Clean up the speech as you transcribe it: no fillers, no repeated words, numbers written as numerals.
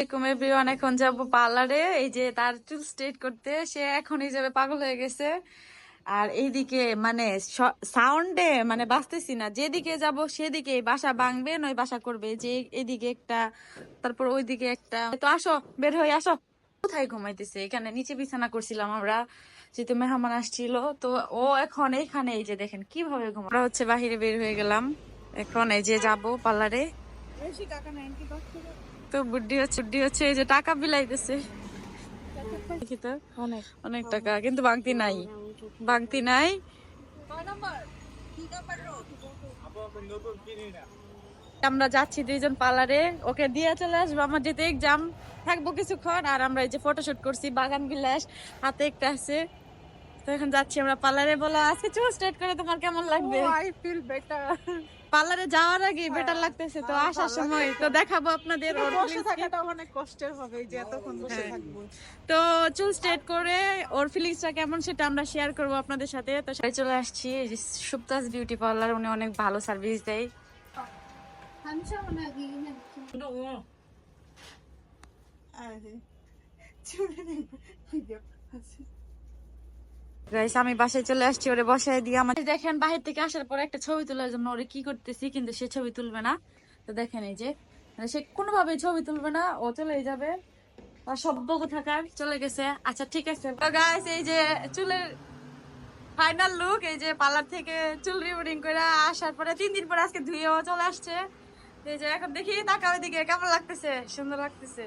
Everyone, এখন যাবো পার্লারে। এই যে তার চুল স্ট্রেট করতে, সে এখনই যাবে, পাগল হয়ে গেছে। আর এইদিকে মানে সাউন্ডে মানে বাঁচতেছি না, যেদিকে যাব সেদিকে বাসা ভাঙবে নয় বাসা করবে। যে এদিকে একটা, তারপর ওইদিকে একটা। তো আসো, বের হয়ে আসো। কোথায় ঘুমাইতেছে? এখানে নিচে বিছানা করছিলাম আমরা, যেহেতু মেহমান আসছিল। তো ও এখন এইখানে, এই যে দেখেন কিভাবে ঘুমা। আমরা হচ্ছে বাহিরে বের হয়ে গেলাম, এখন এই যে যাবো পার্লারে। তো বুদ্ধি হচ্ছে এই যে টাকা বিলাইতেছে। দেখি তো, অনেক অনেক টাকা, কিন্তু বাংতি নাই, বাংতি নাই। আমরা যাচ্ছি দুইজন পার্লারে, ওকে দিয়ে চলে আসবো। আমার যেতে এক্সাম, থাকবো কিছুক্ষণ। আর আমরা এই যে ফটোশুট করছি, বাগান বিলাস হাতে একটা আছে। তো এখন যাচ্ছি আমরা পার্লারে। বলো, আজকে চুল স্ট্রেট করে তোমার কেমন লাগবে? I feel better. পার্লারে যাওয়ার আগে বেটার লাগতেছে, তো আসার সময় তো দেখাবো আপনাদের। ওর বসে feelings কি। থাকাটা অনেক কষ্টের হবে, এই যে এতক্ষণ বসে থাকবো। তো চুল স্ট্রেট করে ওর ফিলিংসটা কেমন সেটা আমরা শেয়ার করবো আপনাদের সাথে। তো সবাই চলে আসছি সুপ্তাস বিউটি পার্লার, উনি অনেক ভালো সার্ভিস দেয়। গাইস, আমি বাসায় চলে আসছি, ওরে বসায় দিয়ে। আমার দেখেন বাহির থেকে আসার পর একটা ছবি তোলার জন্য ওরে কি করতেছি, কিন্তু সে ছবি তুলবে না। তো দেখেন এই যে, মানে সে কোনোভাবে ছবি তুলবে না, ও চলে যাবে। আর সভ্য কোথাকার চলে গেছে। আচ্ছা ঠিক আছে। তো গাইস, এই যে চুলের ফাইনাল লুক, এই যে পার্লার থেকে চুল রিবুডিং করে আসার পরে 3 দিন পরে আজকে ধুয়েও চলে আসছে। এই যে এখন দেখি, তাকাও এদিকে, কেমন লাগতেছে? সুন্দর লাগতেছে।